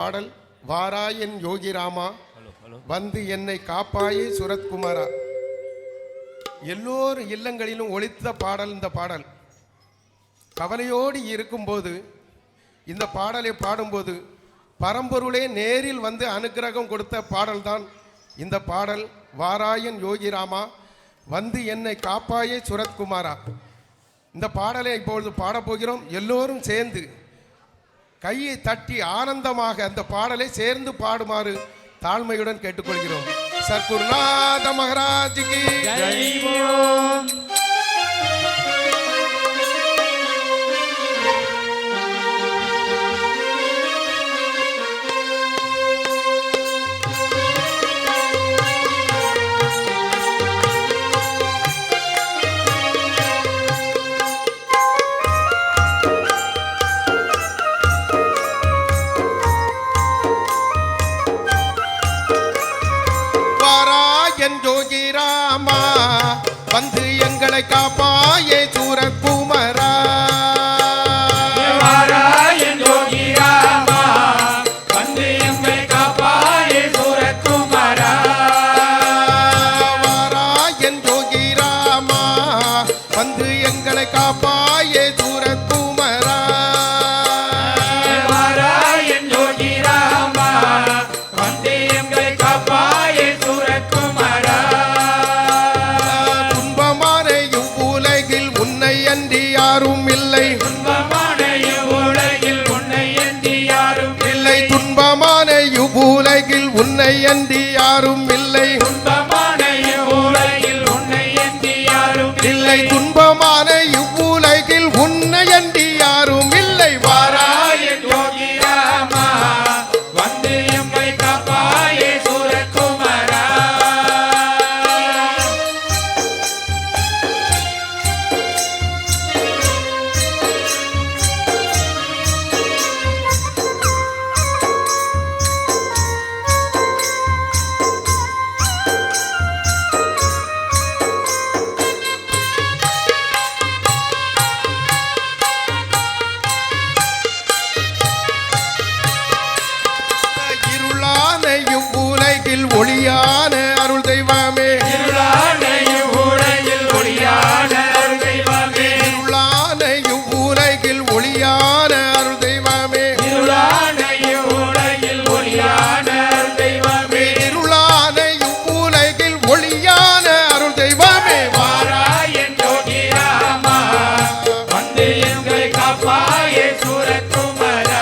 பாடல் வாராயன் யோகிராமா வந்து என்னை காப்பாயே சுரத்குமாரா. எல்லோரும் இல்லங்களிலும் ஒலித்த பாடல் இந்த பாடல். கவலையோடு இருக்கும்போது இந்த பாடலை பாடும்போது பரம்பொருளே நேரில் வந்து அனுக்கிரகம் கொடுத்த பாடல் தான் இந்த பாடல். வாராயன் யோகிராமா வந்து என்னை காப்பாயே சுரத்குமாரா. இந்த பாடலை இப்பொழுது பாடப்போகிறோம். எல்லோரும் சேர்ந்து கையை தட்டி ஆனந்தமாக அந்த பாடலை சேர்ந்து பாடுமாறு தாழ்மையுடன் கேட்டுக்கொள்கிறோம். சத்குருநாத மகாராஜுக்கு யோகிராமா வந்து எங்களை காப்பாயே சூரகுமாரா. வாராயன் யோகிராமா வந்து எங்களை காப்பாயே சூரகுமாரா. வாராயன் யோகிராமா வந்து எங்களை காப்பாயே சூரகுமாரா. வாராயன் யோகிராமா வந்து எங்களை காப்பாயே சூரகுமாரா. யாரும் இல்லை துன்பமான இவ்வுலகில் உன்னை அன்றி யாரும் இல்லை. துன்பமான இவ்வுலகில் உன்னை அன்றி யாரும் இல்லை. துன்பமான இவ்வுலகில் உன்னை அன்றி யாரும் இல்லை. துன்பமான இவ்வுலகில் உன்னை அன்றி யாரும் இல்லை. வாராயன் யோகிராமா வந்து எம்மை காப்பாயே சூரகுமாரா. ஒளியான அருள் தெய்வமே. இருளான இவ்வுலகில் ஒளியான அருள் தெய்வமே. இருளான இவ்வுலகில் ஒளியான அருள் தெய்வமே. இருளான இவ்வுலகில் ஒளியான அருள் தெய்வமே. இருளான இவ்வுலகில் ஒளியான அருள் தெய்வமே. வாராயன் யோகிராமா வந்து எங்களை காப்பாயே சூரகுமாரா.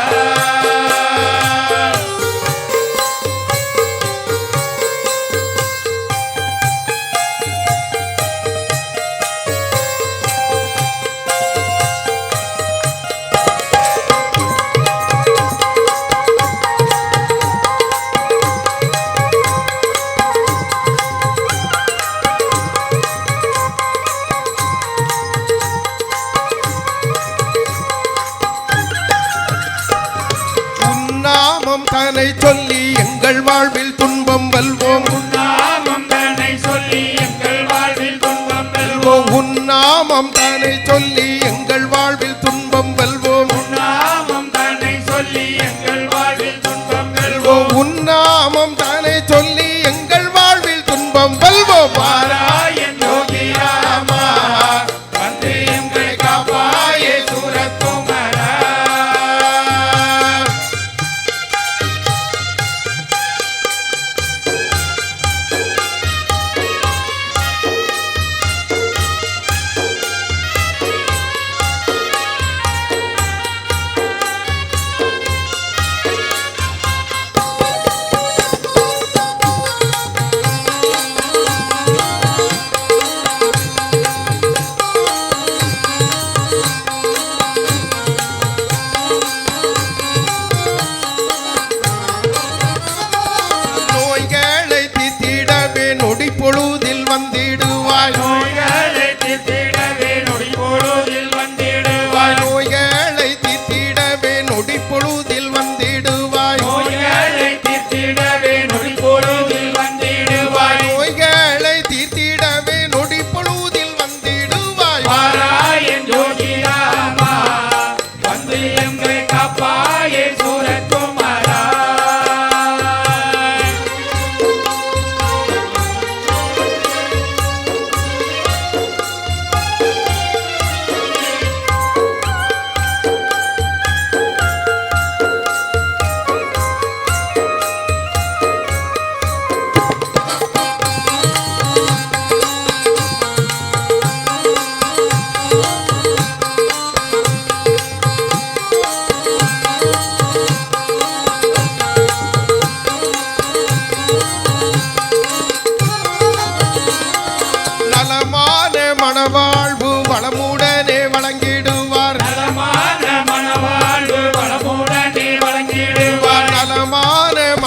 தன்னை சொல்லி எங்கள் வாழ்வில் துன்பம் வெல்வோம். உன்னாமம் தன்னை சொல்லி எங்கள் வாழ்வில் துன்பம் வெல்வோம். உன்னாமம் தன்னை சொல்லி எங்கள் வாழ்வில் துன்பம் வெல்வோம். உன்னாமம் தன்னை சொல்லி எங்கள் வாழ்வில் துன்பம் வெல்வோம். உன்னாமம் தன்னை சொல்லி எங்கள் வாழ்வில் துன்பம் வெல்வோம். வாராயன் யோகிராமா வந்து எங்களை காப்பாயே சூரகுமாரா.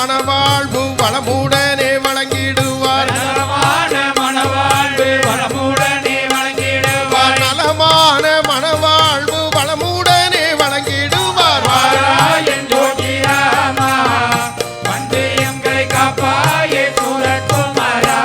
மனவாழ்வு வளமுடனே வழங்கிடுவார் நலமான மனவாழ்வு வளமுடனே வழங்கிடுவார் நலமான மனவாழ்வு வளமுடனே வழங்கிடுவார் வாராயன் ஜோதி ராமா வந்து எங்களை காப்பாயே சூரகுமாரா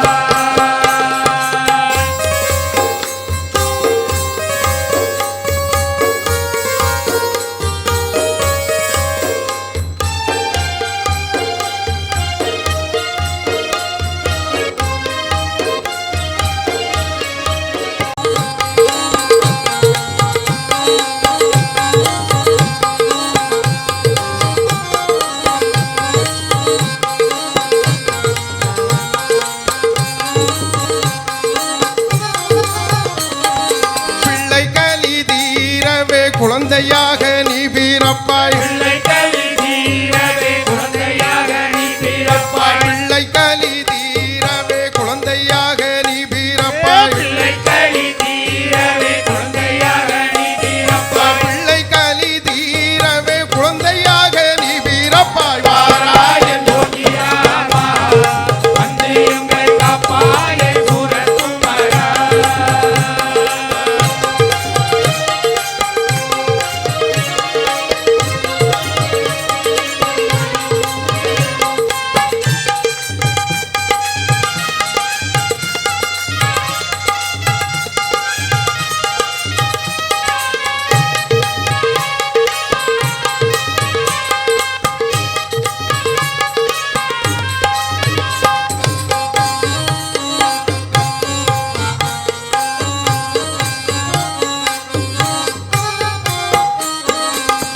பிள்ளை கலி தீரவே குழந்தையாக நீ பிறப்பாய் பிள்ளை கலி தீரவே குழந்தையாக நீ பிறப்பாய் பிள்ளை கலி தீரவே குழந்தையாக நீ பிறப்பாய் பிள்ளை கலி தீரவே குழந்தையாக நீ பிறப்பாய் பிள்ளை கலி தீரவே குழந்தையாக நீ பிறப்பாய் வாராயன் ஜோதி ராமா வந்து எங்களை காப்பாயே சூரகுமாரா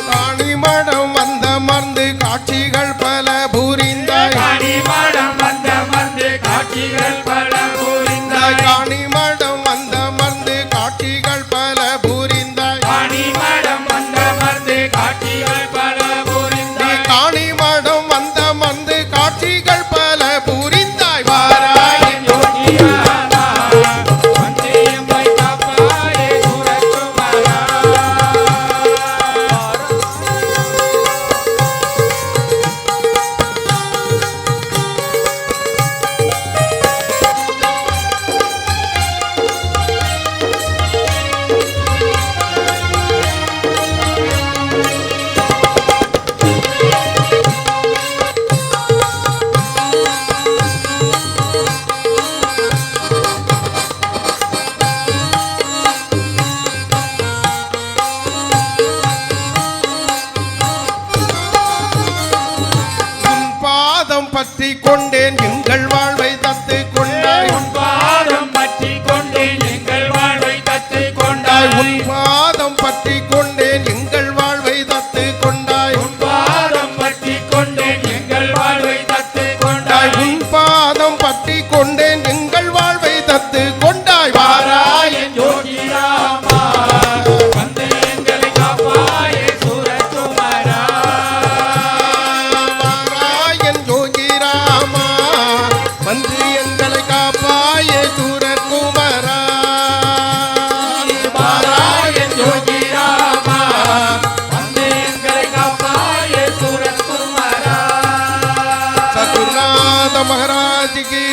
காணிமடம் வந்த மர்ந்து காட்சிகள் பல புரிந்தாய் காணிமடம் வந்த மர்ந்து காட்சிகள் பல புரிந்தாய் காணிமடம் வந்த மர்ந்து காட்சிகள் பல புரிந்தாய் காணிமடம் வந்த மர்ந்து காட்சிகள் பல புரிந்தாய் காணிமடம் வந்த மர்ந்து காட்சிகள் பல புரிந்தாய் வாராய் வாராயன் ஜோதி ராமா வந்து எங்களை காப்பாயே சூரகுமாரா உன் பாதம் பற்றி கொண்டேன் எங்கள் வாழ்வை தத்து கொண்டாய் உன் பாதம் பற்றி கொண்டேன் எங்கள் வாழ்வை கற்றுக் கொண்டாய் உன் பாதம் பற்றி கொண்டேன் எங்கள் வாழ்வை தத்து கொண்டாய் உன் பாதம் பற்றி கொண்டேன் எங்கள் வாழ்வை கற்றுக் கொண்டாய் உன் பாதம் பற்றி கொண்டேன் எங்கள் வாழ்வை தத்து கொண்டாய் வாராய் வாராயன் ஜோதி ராமா வந்து எங்களை காப்பாயே சூரகுமாரா வாராயன் ஜோதி ராமா வந்து எங்களை காப்பாயே சூரகுமரா வாராயன் ஜோதி ராமா வந்து எங்களை காப்பாயே சூரகுமாரா சதுர்நாத மகாராஜ் की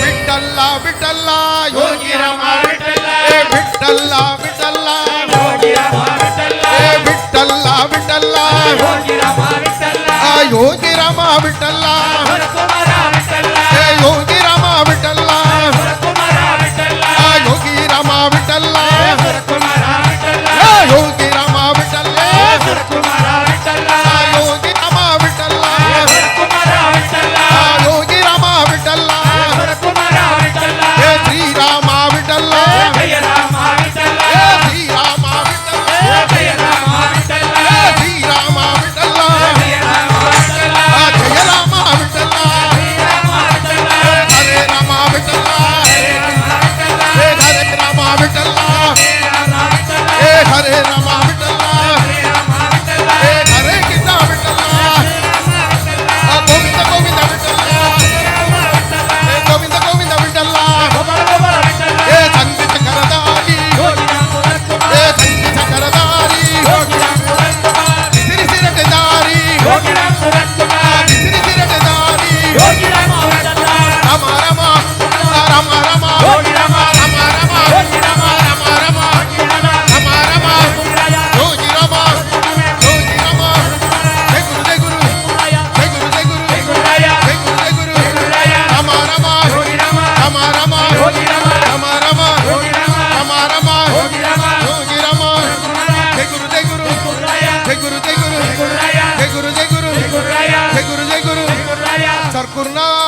விட்டல்லா விட்டல்லா யோகி ராமா விட்டல்லா விட்டல்லா விட்டல்லா யோகி ராமா விட்டல்லா விட்டல்லா விட்டல்லா யோகி ராமா விட்டல்லா யோகி ராமா விட்டல்லா சூரகுமாரா விட்டல்லா யோகி ராமா விட்டல்லா சூரகுமாரா விட்டல்லா யோகி ராமா விட்டல்லா சூரகுமாரா விட்டல்லா யோகி ராமா விட்டல்லா சூரகுமாரா விட்டல்லா யோகி ராமா விட்டல்லா சூரகுமாரா விட்டல்லா யோகி ராமா விட்டல்லா சூரகுமாரா விட்டல்லா ஸ்ரீ ராமா விட்டல்லா ஜெய ராமா விட்டல்லா ஸ்ரீ ராமா விட்டல்லா ஜெய ராமா விட்டல்லா ஸ்ரீ ராமா விட்டல்லா ஜெய ராமா விட்டல்லா ஜெய ராமா விட்டல்லா ஜெய ராமா விட்டல்லா ஹரே ராமா குருநாதா